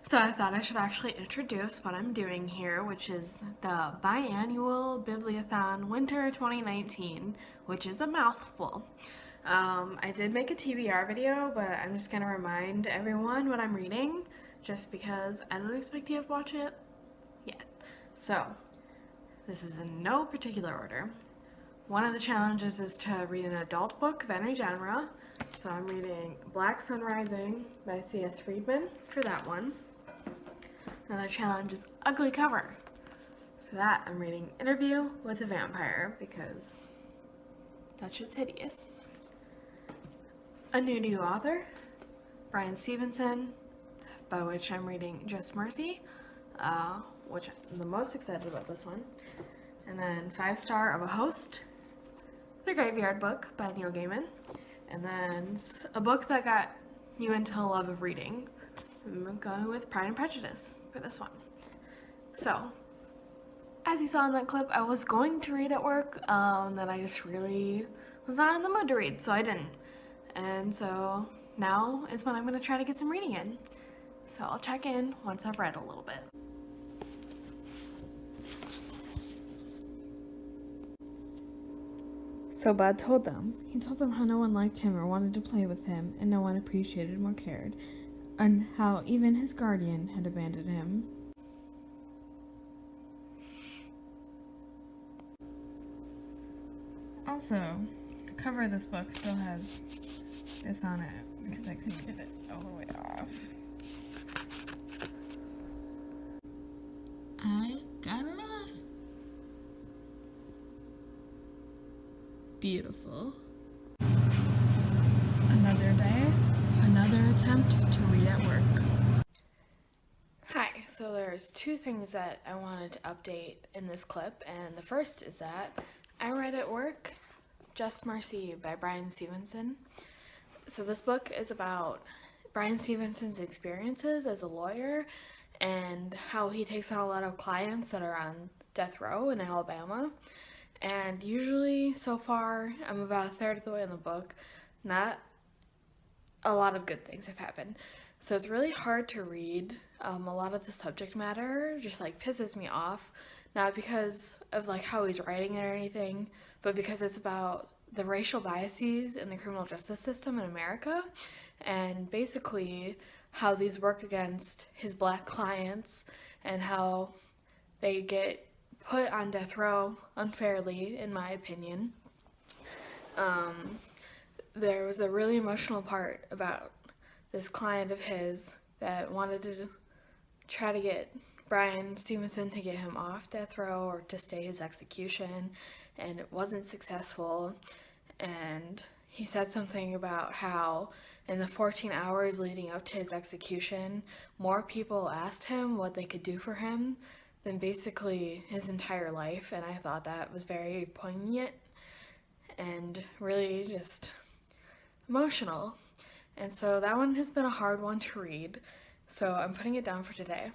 So I thought I should actually introduce what I'm doing here, which is the biannual bibliothon winter 2019, which is a mouthful. I did make a TBR video, but I'm just gonna remind everyone what I'm reading, just because I don't expect you to watch it yet. So, this is in no particular order. One of the challenges is to read an adult book of any genre. So I'm reading Black Sun Rising by C.S. Friedman for that one. Another challenge is ugly cover. For that, I'm reading Interview with a Vampire because that shit's hideous. A new author, Brian Stevenson, by which I'm reading Just Mercy, which I'm the most excited about this one. And then 5 Star of a Host, The Graveyard Book by Neil Gaiman. And then a book that got you into a love of reading. I'm going with Pride and Prejudice for this one. So, as you saw in that clip, I was going to read at work, then I just really was not in the mood to read, so I didn't. And so now is when I'm going to try to get some reading in. So I'll check in once I've read a little bit. So Bud told them. He told them how no one liked him or wanted to play with him, and no one appreciated or cared, and how even his guardian had abandoned him. Also, the cover of this book still has this on it, because I couldn't get it all the way off. I got it off. Beautiful. Another day, another attempt to read at work. Hi, so there's 2 things that I wanted to update in this clip, and the first is that I read at work Just Mercy by Brian Stevenson. So this book is about Brian Stevenson's experiences as a lawyer and how he takes on a lot of clients that are on death row in Alabama. And usually, so far, I'm about a third of the way in the book. Not a lot of good things have happened. So it's really hard to read. A lot of the subject matter just like pisses me off. Not because of like how he's writing it or anything, but because it's about the racial biases in the criminal justice system in America. And basically how these work against his black clients and how they get put on death row unfairly, in my opinion. There was a really emotional part about this client of his that wanted to try to get Brian Stevenson to get him off death row or to stay his execution, and it wasn't successful. And he said something about how in the 14 hours leading up to his execution, more people asked him what they could do for him than basically his entire life, and I thought that was very poignant and really just emotional. And so that one has been a hard one to read, so I'm putting it down for today.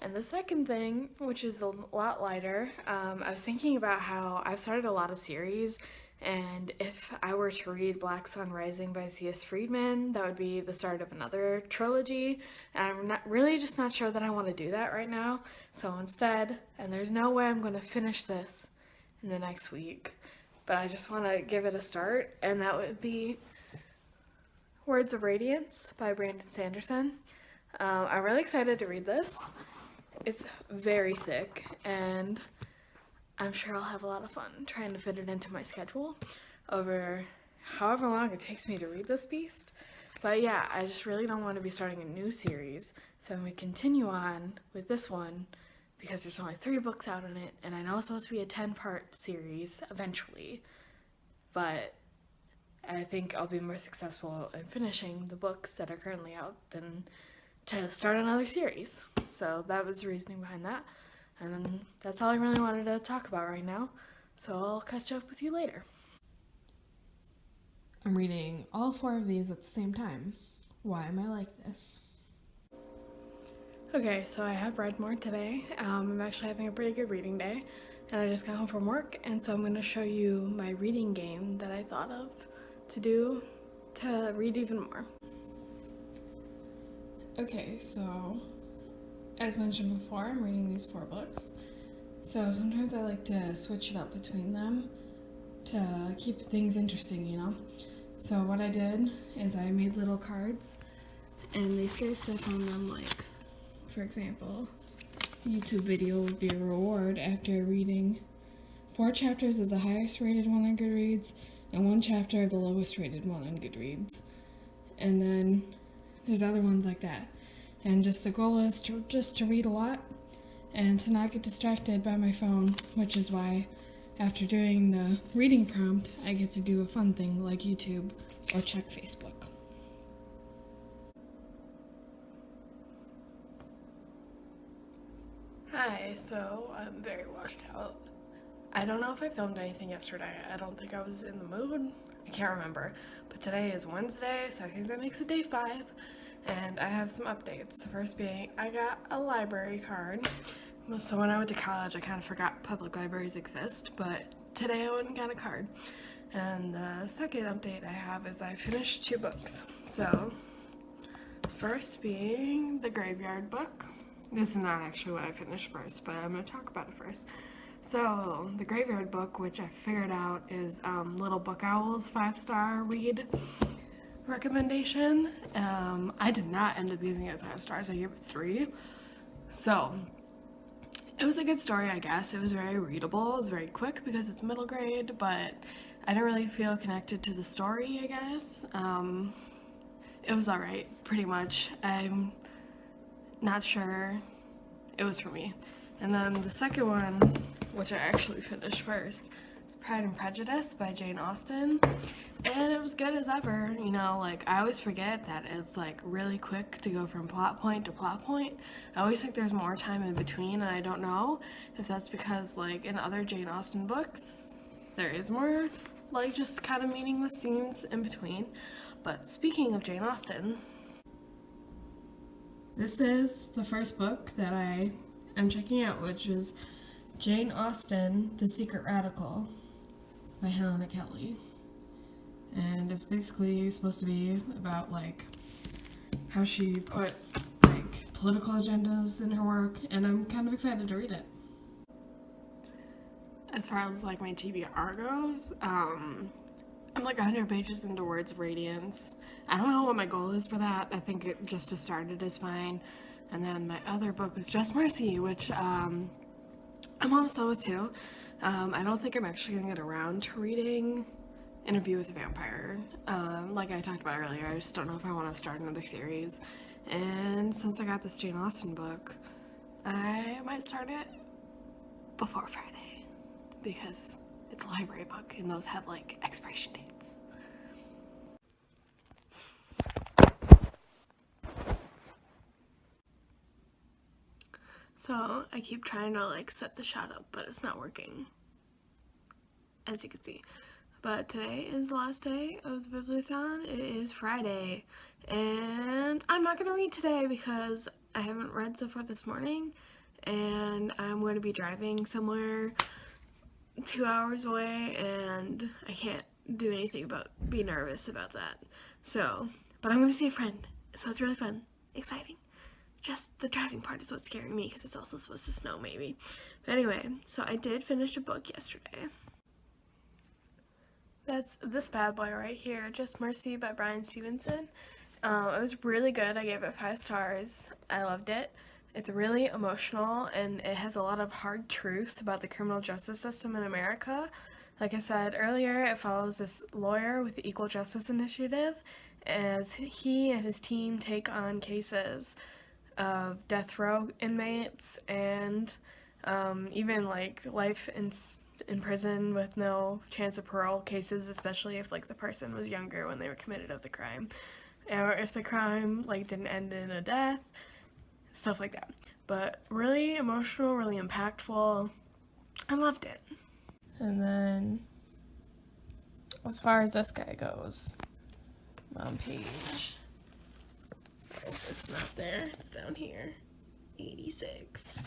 And the second thing, which is a lot lighter, I was thinking about how I've started a lot of series, and if I were to read Black Sun Rising by C.S. Friedman, that would be the start of another trilogy, and I'm really just not sure that I want to do that right now. So instead, and there's no way I'm going to finish this in the next week, but I just want to give it a start, and that would be Words of Radiance by Brandon Sanderson. I'm really excited to read this. It's very thick, and I'm sure I'll have a lot of fun trying to fit it into my schedule over however long it takes me to read this beast. But yeah, I just really don't want to be starting a new series, so I'm going to continue on with this one because there's only 3 books out in it, and I know it's supposed to be a 10-part series eventually, but I think I'll be more successful in finishing the books that are currently out than to start another series. So that was the reasoning behind that. And that's all I really wanted to talk about right now. So I'll catch up with you later. I'm reading all 4 of these at the same time. Why am I like this? Okay, so I have read more today. I'm actually having a pretty good reading day. And I just got home from work, and so I'm going to show you my reading game that I thought of to do to read even more. Okay, so as mentioned before, I'm reading these 4 books. So sometimes I like to switch it up between them to keep things interesting, you know? So what I did is I made little cards and they say stuff on them like, for example, YouTube video would be a reward after reading 4 chapters of the highest rated one on Goodreads and 1 chapter of the lowest rated one on Goodreads. And then there's other ones like that. And just the goal is to read a lot and to not get distracted by my phone, which is why after doing the reading prompt, I get to do a fun thing like YouTube or check Facebook. Hi, so I'm very washed out. I don't know if I filmed anything yesterday. I don't think I was in the mood. I can't remember. But today is Wednesday, so I think that makes it day 5. And I have some updates. The first being, I got a library card. So when I went to college, I kind of forgot public libraries exist, but today I went and got a card. And the second update I have is I finished 2 books. So, first being The Graveyard Book. This is not actually what I finished first, but I'm going to talk about it first. So, The Graveyard Book, which I figured out is Little Book Owl's 5-star read recommendation. I did not end up giving it 5 stars. I gave it 3. So, it was a good story, I guess. It was very readable. It was very quick because it's middle grade, but I didn't really feel connected to the story, I guess. It was alright, pretty much. I'm not sure it was for me. And then the second one, which I actually finished first, is Pride and Prejudice by Jane Austen. And it was good as ever, you know, like I always forget that it's like really quick to go from plot point to plot point. I always think there's more time in between, and I don't know if that's because like in other Jane Austen books there is more like just kind of meaningless scenes in between. But speaking of Jane Austen, This is the first book that I am checking out, which is Jane Austen, The Secret Radical by Helena Kelly. And it's basically supposed to be about like how she put like political agendas in her work, and I'm kind of excited to read it. as far as like my TBR goes, I'm like 100 pages into Words of Radiance. I don't know what my goal is for that. I think just to start it is fine. And then my other book was Just Mercy, which I'm almost done with too. I don't think I'm actually going to get around to reading Interview with a Vampire. Like I talked about earlier, I just don't know if I want to start another series. And since I got this Jane Austen book, I might start it before Friday because it's a library book and those have like expiration dates. So I keep trying to like set the shot up, but it's not working, as you can see. But today is the last day of the bibliothon. It is Friday, and I'm not gonna read today because I haven't read so far this morning, and I'm going to be driving somewhere 2 hours away, and I can't do anything about be nervous about that. So, but I'm gonna see a friend, so it's really fun, exciting. Just the driving part is what's scaring me because it's also supposed to snow maybe. But anyway, so I did finish a book yesterday. That's this bad boy right here, Just Mercy by Bryan Stevenson. It was really good. I gave it 5 stars. I loved it. It's really emotional and it has a lot of hard truths about the criminal justice system in America. Like I said earlier, it follows this lawyer with the Equal Justice Initiative as he and his team take on cases of death row inmates and even like life in prison with no chance of parole cases, especially if like the person was younger when they were committed of the crime, or if the crime like didn't end in a death, stuff like that. But really emotional, really impactful. I loved it. And then as far as this guy goes, on page, oh, it's not there, it's down here, 86.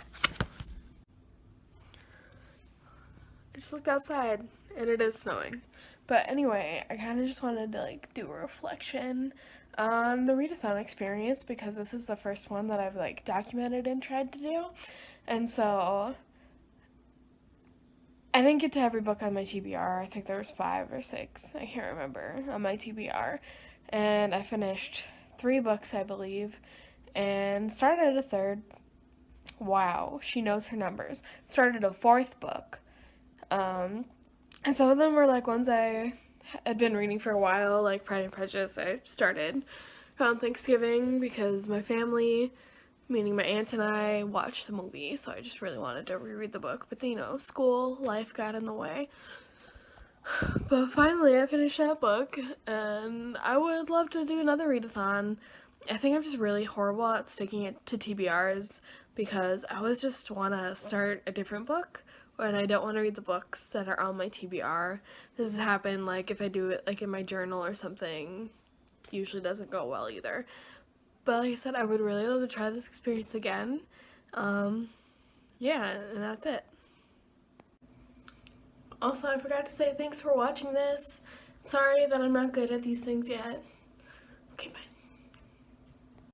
I just looked outside and it is snowing. But anyway, I kind of just wanted to like do a reflection on the readathon experience because this is the first one that I've like documented and tried to do. And so I didn't get to every book on my TBR. I think there was 5 or 6. I can't remember on my TBR. And I finished 3 books, I believe, and started a 3rd. Wow, she knows her numbers. Started a 4th book. And some of them were like ones I had been reading for a while, like Pride and Prejudice. I started around Thanksgiving because my family, meaning my aunt and I, watched the movie, so I just really wanted to reread the book. But school life got in the way. But finally, I finished that book, and I would love to do another readathon. I think I'm just really horrible at sticking it to TBRs because I always just want to start a different book when I don't want to read the books that are on my TBR. This has happened like if I do it like in my journal or something. Usually doesn't go well either. But like I said, I would really love to try this experience again. Yeah, and that's it. Also, I forgot to say thanks for watching this. Sorry that I'm not good at these things yet. Okay, bye.